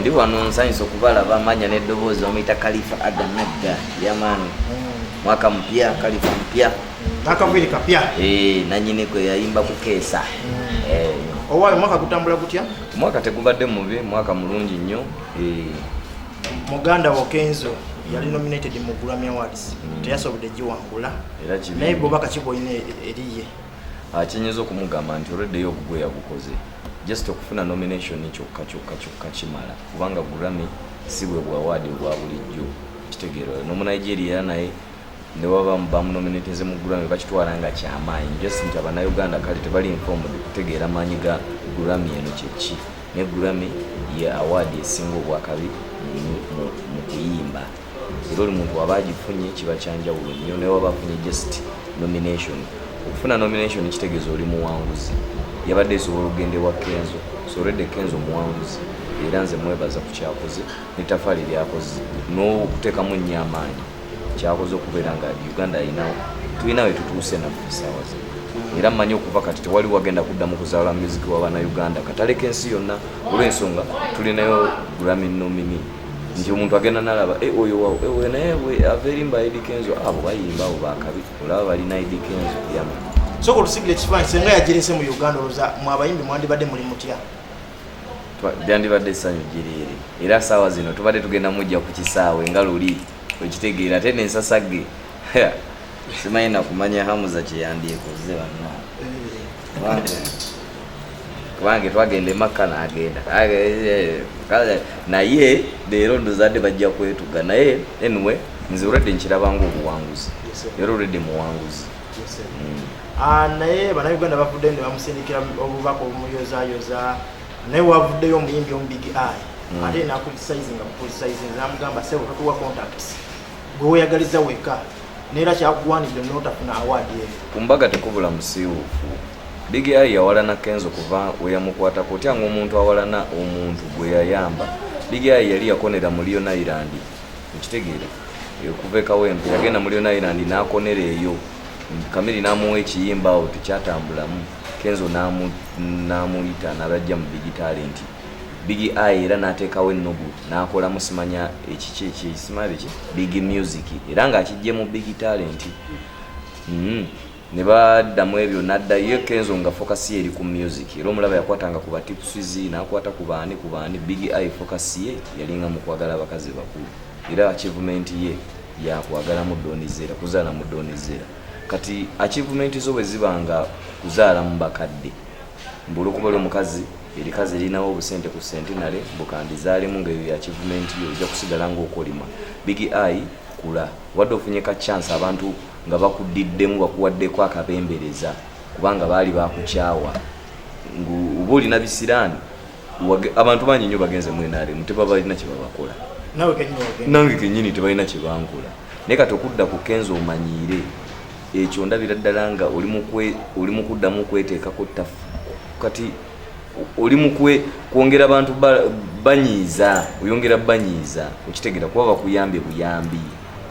Ndi wano nsanyusa okubalaba amanya n'eddoboozi omuyita Khalifa Aganagana yamani mwaka mpya Khalifa mpya nakaviri kapya nanyini kwe yayimba kukeesa owaye mwaka kutambula kutya mwaka tegubadde mubi mwaka mulungi nnyo muganda wo Kenzo yali nominated mu Grammy Awards teyasobodde giwangula naye bobaka kiboyina eriye akinyiza okumugamba nti olweddeyo obugwe yabukoze just okufuna nomination kyokka kimala kubanga Grammy si bwe bwa award bwa bulijjo kitegeero no mu Nigeria naye ne waba bamunominatize mu Grammy bakitwala nga kyamaanyi just nti Abannayuganda kale tebali informed kutegeera maanyi ga Grammy eno kyeki ne Grammy ya award esinga obwakabi mu kuyimba era oli muntu waba agifunye kiba kyanjawulo nnyo naye waba afunye just nomination okufuna nomination kitegeeza oli muwanguzi yabadde esobola okugenda ewa Kenzo soledde Kenzo muwanguzi era nze mwebaza ku kyakoze n'ettafaali lyakoze n'okuteekamu nnyo amaanyi kyakoze okubeera nga Uganda tulina we tutuuse naffe essaawa zino era mmanyi okuva kati tewali wagenda kuddamu kuzaala music w'Abannayuganda kataleka ensi yonna olw'ensonga tulinayo Grammy nomini nti omuntu agenda n'alaba oyo naye aveerimba Eddy Kenzo abo bayimba abo bakabi olaba balina Eddy Kenzo yama soko lusigire kifanyi senga yagirese mu Uganda oloza mwabayimbi mwandibadde muli mutya byandibadde essanyu girire era saawa zino tubadde tugenda mujja ku kisaawe nga luli okitegeera ate n'ensasage simanyi nakumanya Hamuza kye yandyekoze bannange kubange twagenda emakka n'agenda naye leero ndozadde bajja kwetuga naye anyway nze olwedde nkirabanga obuwanguzi era olwedde muwanguzi naye Bannayuganda bavudde ne bamusindikira obubaka obumuyozayoza naye wavuddeyo omuyimbi omubig eye ate nakulisaizinga mukulisaizinga namugamba sebo totuwa contacts gwe weyagaliza weka neera kyakugwanidde n'otafuna award eyo ku mbaga tekubula musiiwuufu Big Eye yawalana Kenzo kuva weyamukwatako otyanga omuntu awalana omuntu gwe yayamba Big Eye yali yakonera Muliro Island ekitegeera okuva ekawempe yagenda Muliro Island n'akonera eyo Kamiri namuwa ekiyimba awo tekyatambulamu Kenzo namuyita n'abajja mu Big Talent Big Eye era n'ateekawo ennogu n'akola musimanya ekisimabe ki Big Music era ng'akijje mu Big Talent ne baddamu ebyo n'addayo Kenzo nga focus ye eri ku music era omulaba yakwatanga ku batipsizi n'akwata ku baani Big Eye focus ye yalinga mu kwagala abakazi bakulu era achievement ye yakwagala mudonizera kuzaala mudonizera kati achievement zo bwe zibanga kuzaala mu bakadde mbulukuba omukazi erikazi erinawo obusente ku centenary bukandizaalemu ng'eyo ya achievement yo ojja kusigala ng'okolima Big Eye kula wadde ofunye ka chance abantu nga bakudiddemu bakuwaddeko akabembereza kubanga baali bakukyawa oba olina bisiraani abantu bangi nnyo bagenze mwenaale muteba balina kye babakola nange kennyini tebalina kye bankola naye kati okudda ku Kenzo omanyiire ekyo ndabira ddala nga oli mu kuddamu okweteekako ttafu kati oli mu kwongera abantu banyiiza oyongera banyiiza okitegeera kuba bakuyambye buyambi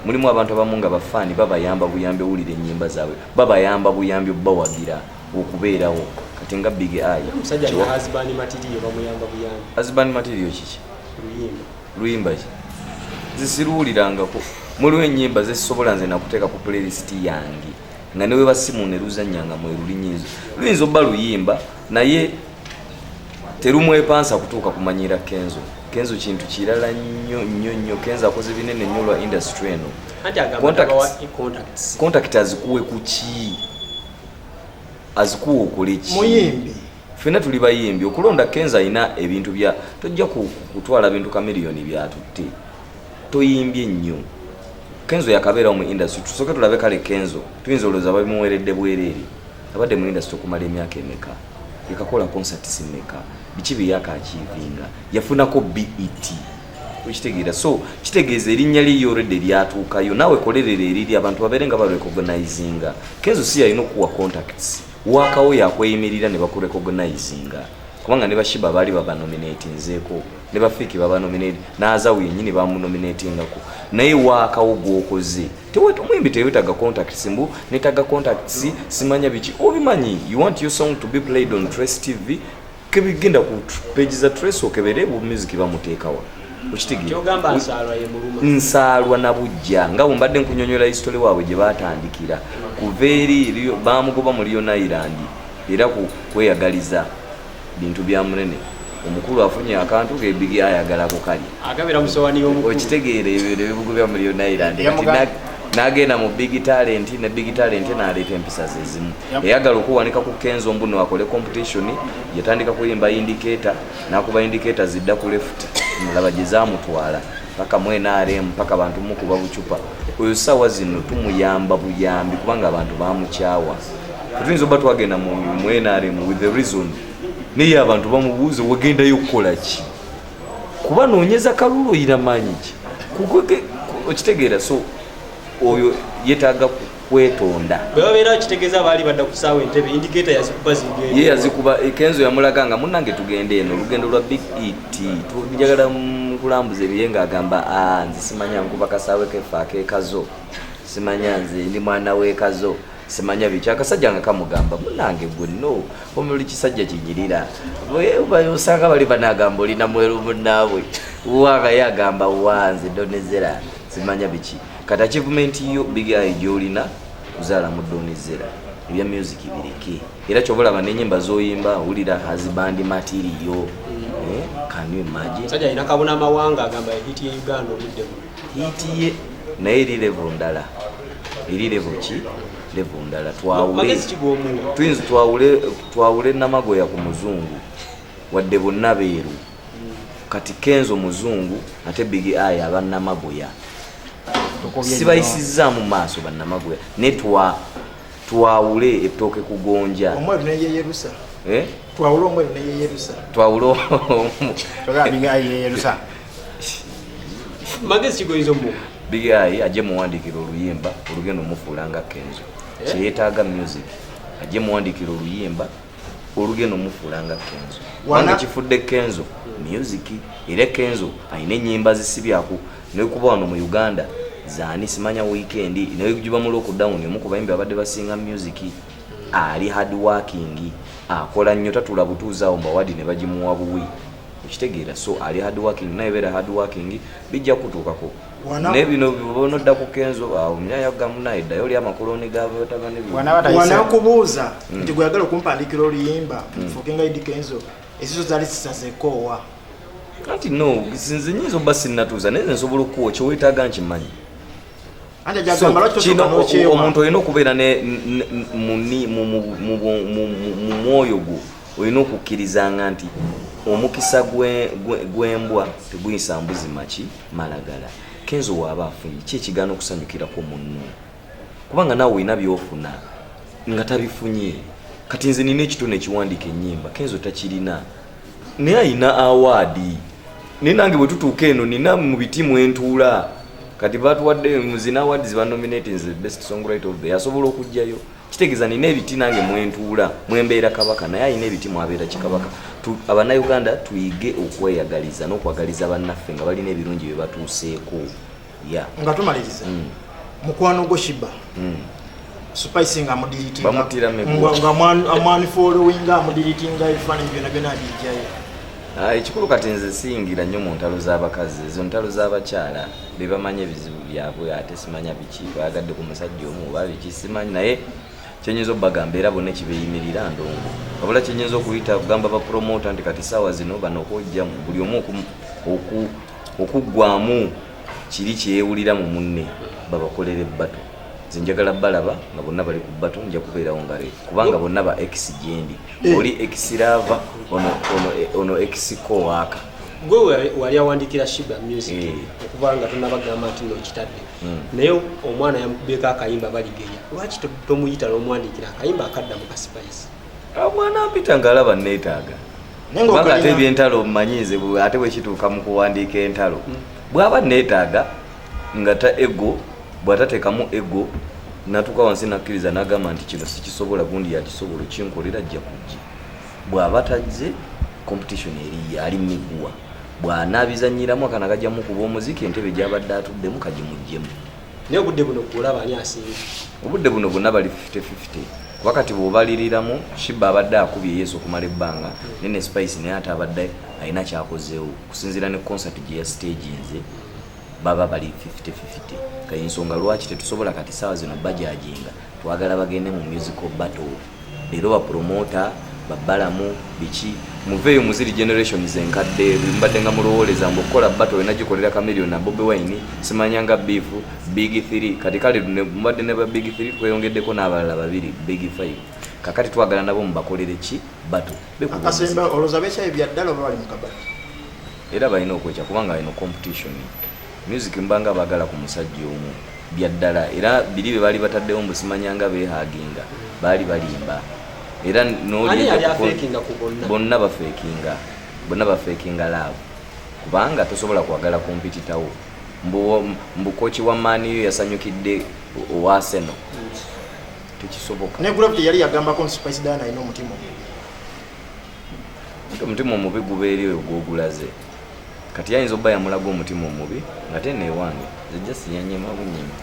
mulimu abantu abamu nga bafaani babayamba buyambi owulira ennyimba zaabwe babayamba buyambi bawagira okubeerawo kati nga Big Eye husband material kiki luyimba ki zisiruwulirangako muliwo ennyimba zezisobola nze nakuteeka ku playlist yange nga newe basimu ne luzannyanga mwerulinyizo luyinza obba luyimba naye terumwepansa kutuuka kumanyira Kenzo kintu kirala nnyo Kenzo akoze binene nnyo lwa industry eno contact azikuwe kuki azikuwe okole ki muyimbi ffenna tuli bayimbi okulonda Kenzo alina ebintu bya tojja kutwala bintu kamiliyoni byatutte toyimbye nnyo Kenzo yakabeerawo mu industry tusooke tulabe kale Kenzo tuyinza olowooza babimuweredde bwereere abadde mu industry okumala emyaka emeka yakakola concert simeka biki byakaakiivinga yafunako BET okitegeera so kitegeeza erinnya lye already lyatuukayo naawe kolerera eriri abantu babeere nga barecognizinga Kenzo si yalina okuwa contacts wakawo yakweyimirira ne bakurecognizinga kubanga ne bashiba baali babanominatinzeeko ne bafiiki babanominate n'azawo yennyini bamunominatingako naye wakawo gwokoze omuyimbi tewetaga contacts mbu netaga contacts simanya biki obimanyi you want your song to be played on Trace TV kebigenda ku page za Trace okebere bu music bamuteekawa ukitigira kyogamba nsalwa ye muluma nsalwa na bujja nga mbadde nkunyonyola history waabwe gye batandikira kuveeri bamugoba mu Lion Island era kweyagaliza bintu bya munene omukulu afunye akantu ke Big Eye ayagala kukali agabira musowani y'omukulu okitegeere ebyo ebibugo bya mu Lion Island nagenda mu big talent n'aleeta empisa ze zimu eyagala okuwanika ku Kenzo mbuno akole competition yatandika kuyimba indicator nakuba indicator zidda ku left mulaba gye zaamutwala paka mwenarem paka abantu mukuba bucupa oyo sawa zino tumuyamba buyambi kubanga abantu bamukyawa tuyinza oba twagenda mu mwenarem with the reason naye abantu bamubuuze wagendayo okukola ki kuba noonyeza kalulu oyina maanyi ki okitegeera so oyo yetaaga kwetonda bebabeera kitegeeza baali badda ku ssaawa entebe indicator yazikuba zigenda ye yazikuba Kenzo yamulaga nga munnange tugende eno olugendo lwa Big ET tujagala kulambuza ebiyenga agamba nze simanya nkuba kasaawe kefa akeekazo simanya nze ndi mwana w'ekazo simanya biki akasajja nga kamugamba munnange gwe no omuli kisajja kinyirira osanga bali banagamba olina mweru munnaabwe wanga yagamba wanze donezera simanya biki kati achievement yo Big Eye gyolina kuzaala mu donezera ebya music bireke era kyobola n'ennyimba zoyimba ulira hazibandi material can you imagine sajja ina kabona amawanga agamba hit ye Uganda obudde hit ye naye eri level ndala eri level ki level ndala twinzi twawule namagoya ku muzungu wadde bonna beeru kati Kenzo muzungu ate Big Eye abannamagoya sibayisiza mu maaso bannamagoya ne twawule ettooke kugonja omweru ne yeyerusa twawule omweru ne yeyerusa twawule Big Eye yeyerusa magezi kigoyizo mu Big Eye ajje muwandikira oluyimba olugendo mufuula nga Kenzo kyetaaga music ajje muwandikira oluyimba olugendo mufuula nga Kenzo wanga kifudde Kenzo music era Kenzo ayina ennyimba zisibyaku nekuba wano mu Uganda zani simanya weekend naye kujiba mu lockdown omukuba imbe abadde basinga music ali hard working akola nnyo tatula butuuza omba wadi ne bagimuwa buwi okitegeera so ali hard working naye bera hard working bijja kutuukako ne bino bibono dda ku Kenzo omyaya gamu naye dda yoli amakoloni gabo tabane bi wanakubuuza nti gwagala okumpandikira oluyimba fukinga idi Kenzo esizo zali sisazekowa anti no sinze nyizo basi natuza neze nsobola okuwa kyo wetaaga nkimanyi anja jagamba lwaki tokano kyewa omuntu oyina okubeera ne mu mwoyo gwo oyina okukkirizanga nti omukisa gw'embwa teguyisa mbuzi maki malagala Kenzo waaba afunye ki ekigaana okusanyukirako munno kubanga naawe oyina byofuna nga tabifunye kati nze nina ekitone ekiwandiika ennyimba Kenzo takirina naye ayina awaadi naye nange bwe tutuuka eno nina mu bitimu entuula kati batuwadde muzina awards banominating the best songwriter of the year asobola okujjayo kitegeeza nina ebiti nange mwentuula mwembeera kabaka naye ayina ebiti mwabeera kikabaka abannayuganda tuyige okweyagaliza n'okwagaliza bannaffe nga balina ebirungi bye batuuseeko nga tumaliriza mukwano gwo Shiba Spice nga mudilitinga nga amani following amudilitinga ebifaananyi byonna byonna abijjayo ekikulu kati nze siyingira nnyo mu ntalo z'abakazi ezo ntalo z'abakyala be bamanya ebizibu byabwe ate simanya biki bayagadde ku musajja omu oba biki simanyi naye kyenyinza obbagamba era bonna kibeeyimirira ndongo wabula kyenyinza okuyita kugamba bapromota nti kati saawa zino bano okujjamu buli omu okuggwamu kiri kyeyewulira mu munne babakolera ebbato nze njagala balaba nga bonna bali ku bbato nja kubeerawo nga leero kubanga bonna ba ex gyendi oli ex lava ono ex kowaaka gwe wali awandikira Shiba music okuba nga tonabagamba nti nokitadde naye omwana yamukubyeko akayimba baligenya lwaki tomuyita n'omwandikira akayimba akadda mu Spice omwana ampita ngaalaba neetaaga kubanga ate ebyentalo mmanyize ate bwekituuka mu kuwandiika entalo bw'aba neetaaga nga ta ego bw'atateekamu ego natuuka wansi nakkiriza n'agamba nti kino sikisobola gundi yakisobola kinkolera ajja kujja bw'aba tajje competition eri ali miguwa bw'anaabizanyiramu akana kajjamu kuba omuziki entebe gy'abadde atuddemu kagimuggyemu naye obudde buno kulaba ani asinga obudde buno bonna bali 50-50 wakati bw'obaliriramu Shiba abadde akubye Yesu okumala ebbanga nene Spice naye ate abadde alina kyakozeewo kusinziira ne concert gye ya staginze baba bali 50-50 kayensonga lwaki tetusobola kati saawa zino bajajinga twagala bagende mu musical battle leero bapromota babalamu biki muveeyo muziri generations enkadde mbadde nga mulowoleza mbukola battle enagikolera Chameleon na Bobi Wine simanyanga beef big 3 kati kale mbadde ne ba big 3 tweyongeddeko n'abalala babiri big 5 kakati twagala nabo mubakolere ki battle akasemba oloza becha ebyaddala bali mu kabati era balina okwecha kubanga ino competition music mbanga bagala ku musajja omu byaddala era biri be bali bataddewo mbusimanyanga behaginga bali balimba era noli bonna bafekinga love kubanga tosobola kwagala kompititawo mbukochi wa mani yasanyukidde owa Arsenal tekisoboka ne gravity yali yagambako Spice Dana ino omutima omubi gubeeriyo gwogulaze kati yayinza obba yamulaga omutima omubi nga te neewange zijja siyanyema bunyima